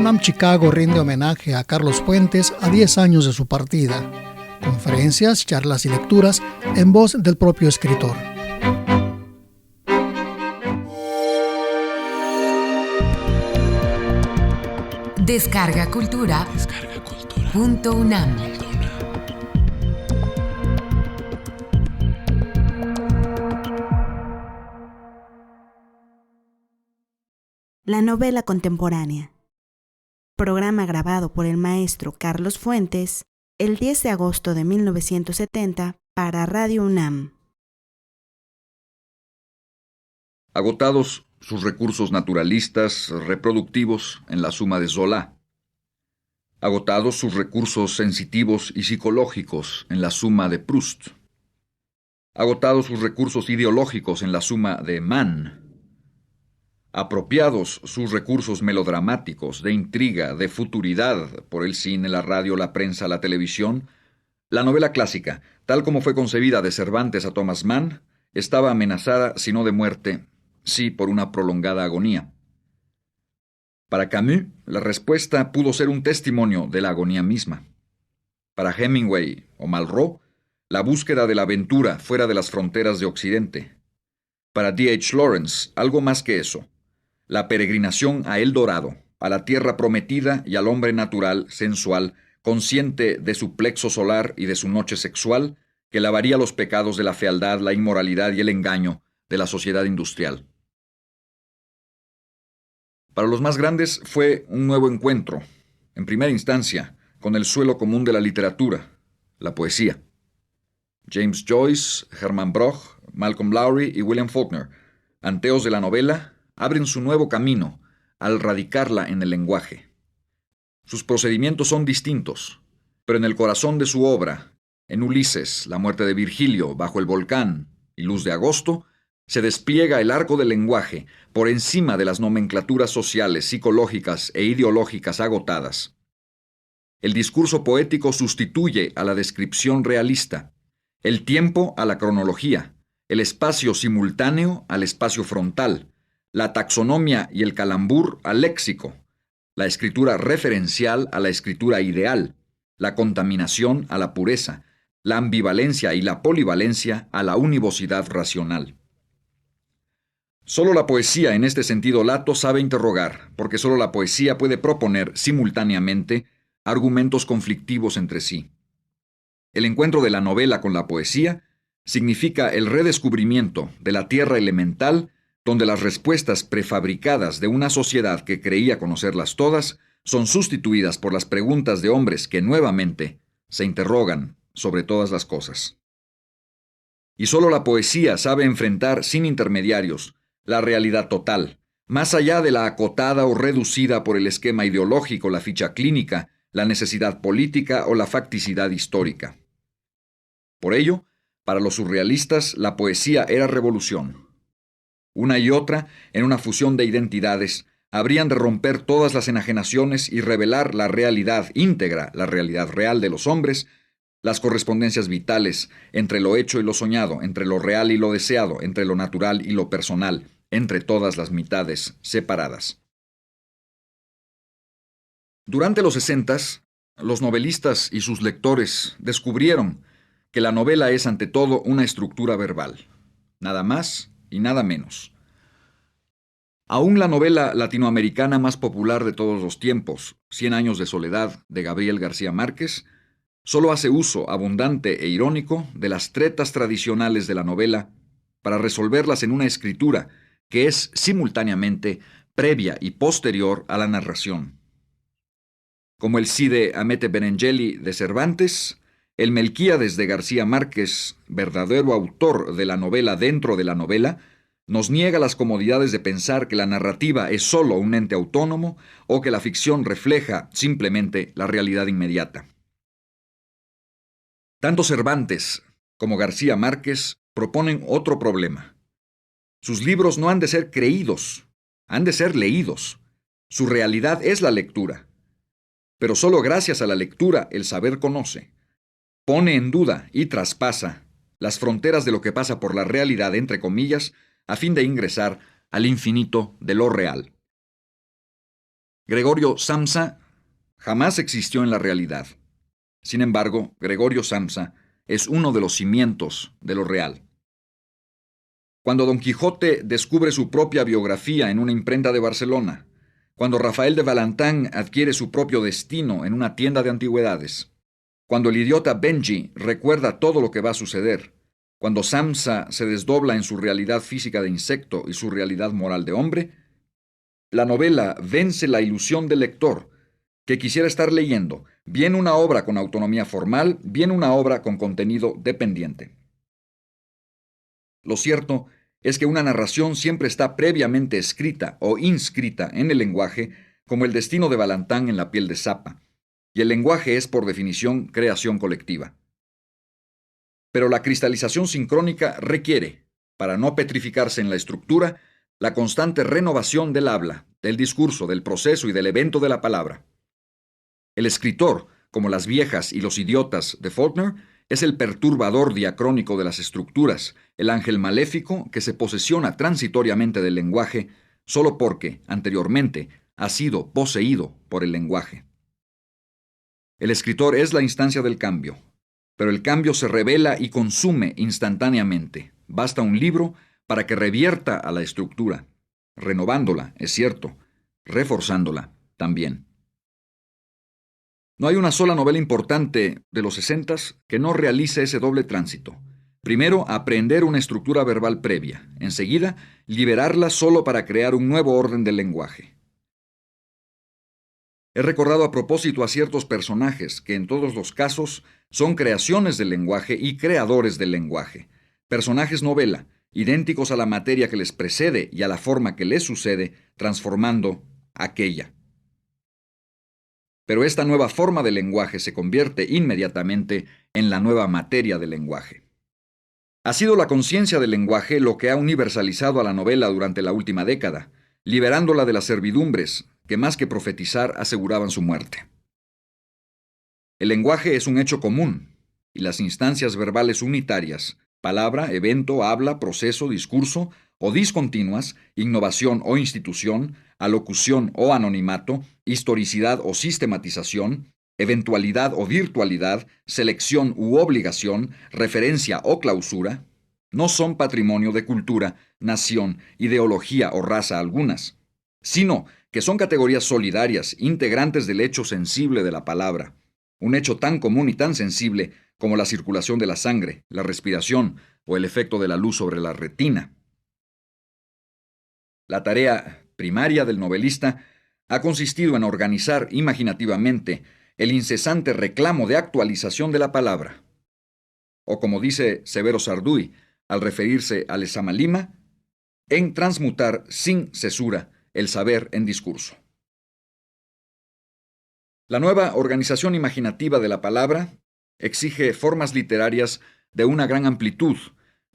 UNAM Chicago rinde homenaje a Carlos Fuentes a 10 años de su partida. Conferencias, charlas y lecturas en voz del propio escritor. Descarga Cultura. .unam. La novela contemporánea. Programa grabado por el maestro Carlos Fuentes el 10 de agosto de 1970 para Radio UNAM. Agotados sus recursos naturalistas, reproductivos en la suma de Zola. Agotados sus recursos sensitivos y psicológicos en la suma de Proust. Agotados sus recursos ideológicos en la suma de Mann. Apropiados sus recursos melodramáticos, de intriga, de futuridad, por el cine, la radio, la prensa, la televisión, la novela clásica, tal como fue concebida de Cervantes a Thomas Mann, estaba amenazada, si no de muerte, sí por una prolongada agonía. Para Camus, la respuesta pudo ser un testimonio de la agonía misma. Para Hemingway o Malraux, la búsqueda de la aventura fuera de las fronteras de Occidente. Para D.H. Lawrence, algo más que eso. La peregrinación a El Dorado, a la tierra prometida y al hombre natural, sensual, consciente de su plexo solar y de su noche sexual, que lavaría los pecados de la fealdad, la inmoralidad y el engaño de la sociedad industrial. Para los más grandes fue un nuevo encuentro, en primera instancia, con el suelo común de la literatura, la poesía. James Joyce, Hermann Broch, Malcolm Lowry y William Faulkner, anteos de la novela, abren su nuevo camino al radicarla en el lenguaje. Sus procedimientos son distintos, pero en el corazón de su obra, en Ulises, la muerte de Virgilio, Bajo el volcán y Luz de agosto, se despliega el arco del lenguaje por encima de las nomenclaturas sociales, psicológicas e ideológicas agotadas. El discurso poético sustituye a la descripción realista, el tiempo a la cronología, el espacio simultáneo al espacio frontal, la taxonomía y el calambur al léxico, la escritura referencial a la escritura ideal, la contaminación a la pureza, la ambivalencia y la polivalencia a la univocidad racional. Solo la poesía en este sentido lato sabe interrogar, porque solo la poesía puede proponer simultáneamente argumentos conflictivos entre sí. El encuentro de la novela con la poesía significa el redescubrimiento de la tierra elemental donde las respuestas prefabricadas de una sociedad que creía conocerlas todas son sustituidas por las preguntas de hombres que nuevamente se interrogan sobre todas las cosas. Y solo la poesía sabe enfrentar sin intermediarios la realidad total, más allá de la acotada o reducida por el esquema ideológico, la ficha clínica, la necesidad política o la facticidad histórica. Por ello, para los surrealistas, la poesía era revolución. Una y otra, en una fusión de identidades, habrían de romper todas las enajenaciones y revelar la realidad íntegra, la realidad real de los hombres, las correspondencias vitales entre lo hecho y lo soñado, entre lo real y lo deseado, entre lo natural y lo personal, entre todas las mitades separadas. Durante los 60s, los novelistas y sus lectores descubrieron que la novela es ante todo una estructura verbal, nada más y nada menos. Aún la novela latinoamericana más popular de todos los tiempos, 100 años de soledad, de Gabriel García Márquez, solo hace uso abundante e irónico de las tretas tradicionales de la novela para resolverlas en una escritura que es simultáneamente previa y posterior a la narración. Como el Cide Hamete Benengeli de Cervantes, el Melquíades de García Márquez, verdadero autor de la novela dentro de la novela, nos niega las comodidades de pensar que la narrativa es solo un ente autónomo o que la ficción refleja simplemente la realidad inmediata. Tanto Cervantes como García Márquez proponen otro problema. Sus libros no han de ser creídos, han de ser leídos. Su realidad es la lectura. Pero solo gracias a la lectura el saber conoce. Pone en duda y traspasa las fronteras de lo que pasa por la realidad, entre comillas, a fin de ingresar al infinito de lo real. Gregorio Samsa jamás existió en la realidad. Sin embargo, Gregorio Samsa es uno de los cimientos de lo real. Cuando Don Quijote descubre su propia biografía en una imprenta de Barcelona, cuando Rafael de Valentán adquiere su propio destino en una tienda de antigüedades, cuando el idiota Benji recuerda todo lo que va a suceder, cuando Samsa se desdobla en su realidad física de insecto y su realidad moral de hombre, la novela vence la ilusión del lector, que quisiera estar leyendo bien una obra con autonomía formal, bien una obra con contenido dependiente. Lo cierto es que una narración siempre está previamente escrita o inscrita en el lenguaje, como el destino de Valentán en la piel de Zapa, y el lenguaje es, por definición, creación colectiva. Pero la cristalización sincrónica requiere, para no petrificarse en la estructura, la constante renovación del habla, del discurso, del proceso y del evento de la palabra. El escritor, como las viejas y los idiotas de Faulkner, es el perturbador diacrónico de las estructuras, el ángel maléfico que se posesiona transitoriamente del lenguaje solo porque, anteriormente, ha sido poseído por el lenguaje. El escritor es la instancia del cambio, pero el cambio se revela y consume instantáneamente. Basta un libro para que revierta a la estructura, renovándola, es cierto, reforzándola también. No hay una sola novela importante de los 60s que no realice ese doble tránsito. Primero, aprender una estructura verbal previa. Enseguida, liberarla solo para crear un nuevo orden del lenguaje. He recordado a propósito a ciertos personajes que en todos los casos son creaciones del lenguaje y creadores del lenguaje. Personajes novela, idénticos a la materia que les precede y a la forma que les sucede, transformando aquella. Pero esta nueva forma de lenguaje se convierte inmediatamente en la nueva materia del lenguaje. Ha sido la conciencia del lenguaje lo que ha universalizado a la novela durante la última década, liberándola de las servidumbres que más que profetizar aseguraban su muerte. El lenguaje es un hecho común, y las instancias verbales unitarias, palabra, evento, habla, proceso, discurso, o discontinuas, innovación o institución, alocución o anonimato, historicidad o sistematización, eventualidad o virtualidad, selección u obligación, referencia o clausura, no son patrimonio de cultura, nación, ideología o raza algunas, sino que son categorías solidarias, integrantes del hecho sensible de la palabra, un hecho tan común y tan sensible como la circulación de la sangre, la respiración o el efecto de la luz sobre la retina. La tarea primaria del novelista ha consistido en organizar imaginativamente el incesante reclamo de actualización de la palabra. O como dice Severo Sarduy al referirse al Esamalima, en transmutar sin cesura el saber en discurso. La nueva organización imaginativa de la palabra exige formas literarias de una gran amplitud,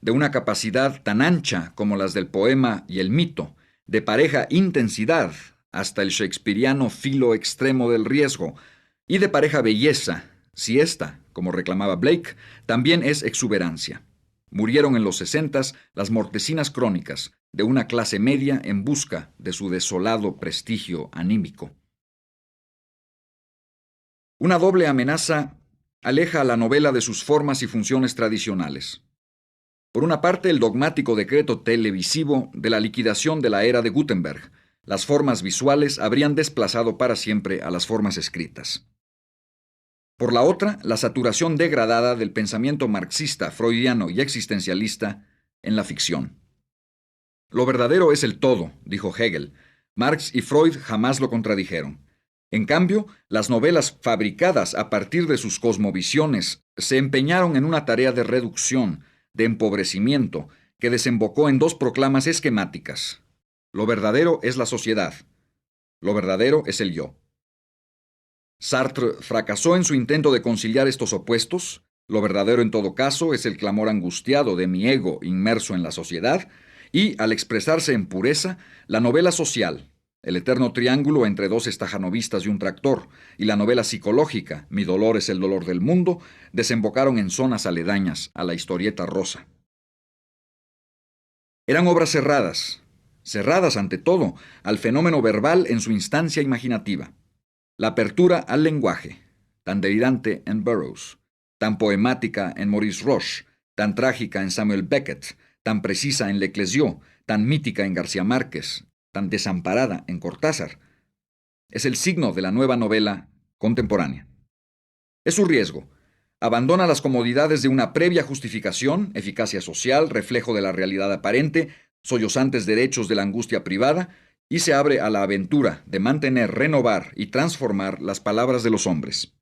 de una capacidad tan ancha como las del poema y el mito, de pareja intensidad hasta el shakespeariano filo extremo del riesgo, y de pareja belleza, si esta, como reclamaba Blake, también es exuberancia. Murieron en los 60s las mortecinas crónicas de una clase media en busca de su desolado prestigio anímico. Una doble amenaza aleja a la novela de sus formas y funciones tradicionales. Por una parte, el dogmático decreto televisivo de la liquidación de la era de Gutenberg. Las formas visuales habrían desplazado para siempre a las formas escritas. Por la otra, la saturación degradada del pensamiento marxista, freudiano y existencialista en la ficción. Lo verdadero es el todo, dijo Hegel. Marx y Freud jamás lo contradijeron. En cambio, las novelas fabricadas a partir de sus cosmovisiones se empeñaron en una tarea de reducción, de empobrecimiento, que desembocó en dos proclamas esquemáticas. Lo verdadero es la sociedad. Lo verdadero es el yo. Sartre fracasó en su intento de conciliar estos opuestos. Lo verdadero en todo caso es el clamor angustiado de mi ego inmerso en la sociedad, y, al expresarse en pureza, la novela social, el eterno triángulo entre dos estajanovistas y un tractor, y la novela psicológica, Mi dolor es el dolor del mundo, desembocaron en zonas aledañas a la historieta rosa. Eran obras cerradas, cerradas ante todo al fenómeno verbal en su instancia imaginativa. La apertura al lenguaje, tan delirante en Burroughs, tan poemática en Maurice Roche, tan trágica en Samuel Beckett, tan precisa en Leclésio, tan mítica en García Márquez, tan desamparada en Cortázar, es el signo de la nueva novela contemporánea. Es su riesgo. Abandona las comodidades de una previa justificación, eficacia social, reflejo de la realidad aparente, sollozantes derechos de la angustia privada, y se abre a la aventura de mantener, renovar y transformar las palabras de los hombres.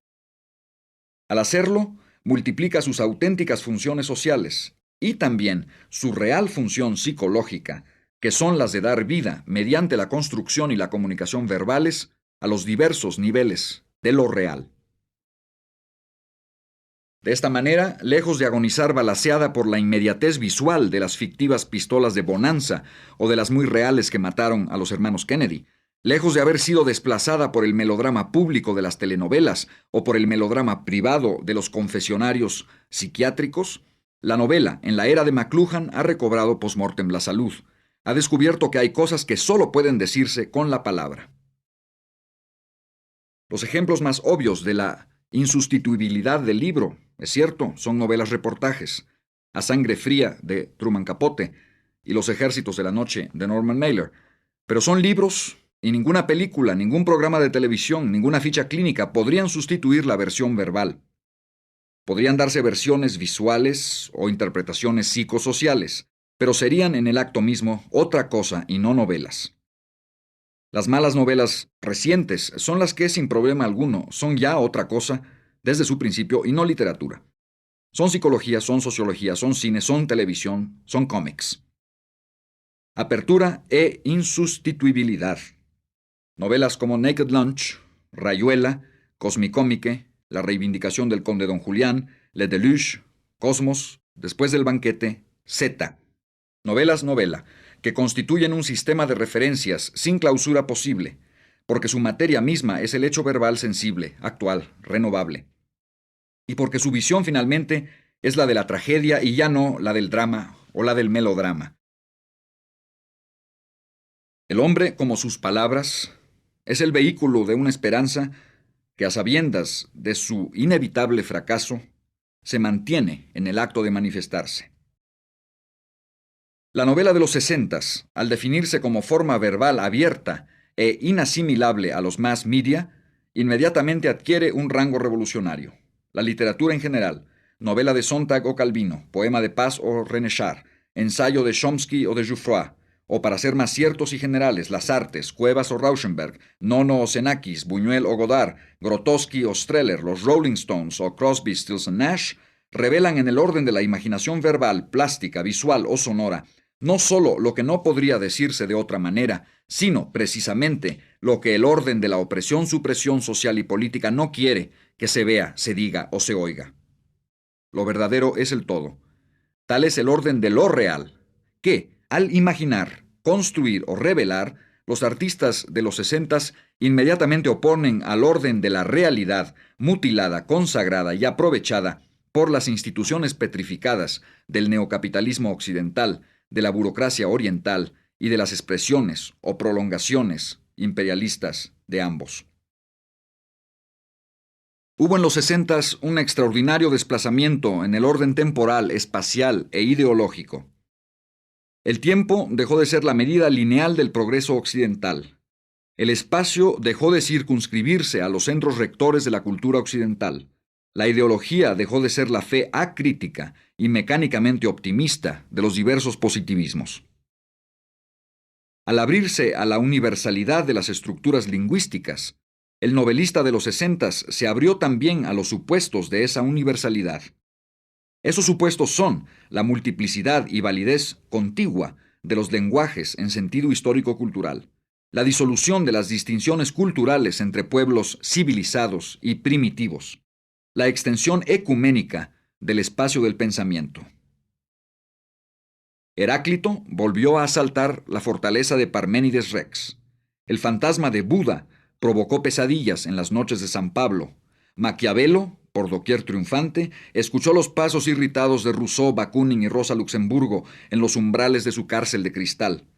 Al hacerlo, multiplica sus auténticas funciones sociales y también su real función psicológica, que son las de dar vida, mediante la construcción y la comunicación verbales, a los diversos niveles de lo real. De esta manera, lejos de agonizar balaceada por la inmediatez visual de las fictivas pistolas de Bonanza o de las muy reales que mataron a los hermanos Kennedy, lejos de haber sido desplazada por el melodrama público de las telenovelas o por el melodrama privado de los confesionarios psiquiátricos, la novela, en la era de McLuhan, ha recobrado post-mortem la salud. Ha descubierto que hay cosas que solo pueden decirse con la palabra. Los ejemplos más obvios de la insustituibilidad del libro, es cierto, son novelas reportajes, A Sangre Fría de Truman Capote y Los Ejércitos de la Noche de Norman Mailer, pero son libros y ninguna película, ningún programa de televisión, ninguna ficha clínica podrían sustituir la versión verbal. Podrían darse versiones visuales o interpretaciones psicosociales, pero serían en el acto mismo otra cosa y no novelas. Las malas novelas recientes son las que, sin problema alguno, son ya otra cosa desde su principio y no literatura. Son psicología, son sociología, son cine, son televisión, son cómics. Apertura e insustituibilidad. Novelas como Naked Lunch, Rayuela, Cosmicómique, La reivindicación del conde Don Julián, Le Deluge, Cosmos, Después del banquete, Z. Novela, que constituyen un sistema de referencias sin clausura posible, porque su materia misma es el hecho verbal sensible, actual, renovable. Y porque su visión finalmente es la de la tragedia y ya no la del drama o la del melodrama. El hombre, como sus palabras, es el vehículo de una esperanza que, a sabiendas de su inevitable fracaso, se mantiene en el acto de manifestarse. La novela de los 60s, al definirse como forma verbal abierta e inasimilable a los mass media, inmediatamente adquiere un rango revolucionario. La literatura en general, novela de Sontag o Calvino, poema de Paz o René Char, ensayo de Chomsky o de Jouffroy, o para ser más ciertos y generales, las artes, Cuevas o Rauschenberg, Nono o Xenakis, Buñuel o Godard, Grotowski o Streller, los Rolling Stones o Crosby, Stills and Nash, revelan en el orden de la imaginación verbal, plástica, visual o sonora, no solo lo que no podría decirse de otra manera, sino precisamente lo que el orden de la opresión-supresión social y política no quiere que se vea, se diga o se oiga. Lo verdadero es el todo. Tal es el orden de lo real, que, al imaginar, construir o revelar, los artistas de los 60s inmediatamente oponen al orden de la realidad, mutilada, consagrada y aprovechada por las instituciones petrificadas del neocapitalismo occidental, de la burocracia oriental y de las expresiones o prolongaciones imperialistas de ambos. Hubo en los 60s un extraordinario desplazamiento en el orden temporal, espacial e ideológico. El tiempo dejó de ser la medida lineal del progreso occidental. El espacio dejó de circunscribirse a los centros rectores de la cultura occidental. La ideología dejó de ser la fe acrítica y mecánicamente optimista de los diversos positivismos. Al abrirse a la universalidad de las estructuras lingüísticas, el novelista de los 60s se abrió también a los supuestos de esa universalidad. Esos supuestos son la multiplicidad y validez contigua de los lenguajes en sentido histórico-cultural, la disolución de las distinciones culturales entre pueblos civilizados y primitivos, la extensión ecuménica del espacio del pensamiento. Heráclito volvió a asaltar la fortaleza de Parménides Rex. El fantasma de Buda provocó pesadillas en las noches de San Pablo. Maquiavelo, por doquier triunfante, escuchó los pasos irritados de Rousseau, Bakunin y Rosa Luxemburgo en los umbrales de su cárcel de cristal.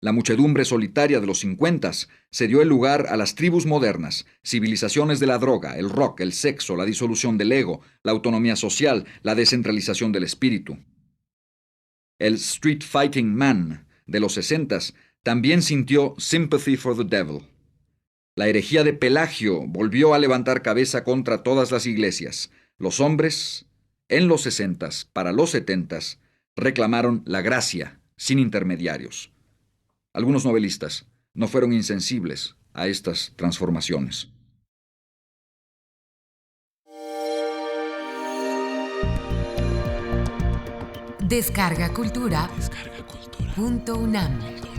La muchedumbre solitaria de los 50 se dio el lugar a las tribus modernas, civilizaciones de la droga, el rock, el sexo, la disolución del ego, la autonomía social, la descentralización del espíritu. El Street Fighting Man de los 60 también sintió Sympathy for the Devil. La herejía de Pelagio volvió a levantar cabeza contra todas las iglesias. Los hombres, en los 60, para los 70, reclamaron la gracia, sin intermediarios. Algunos novelistas no fueron insensibles a estas transformaciones. Descarga Cultura. Descarga Cultura. .unam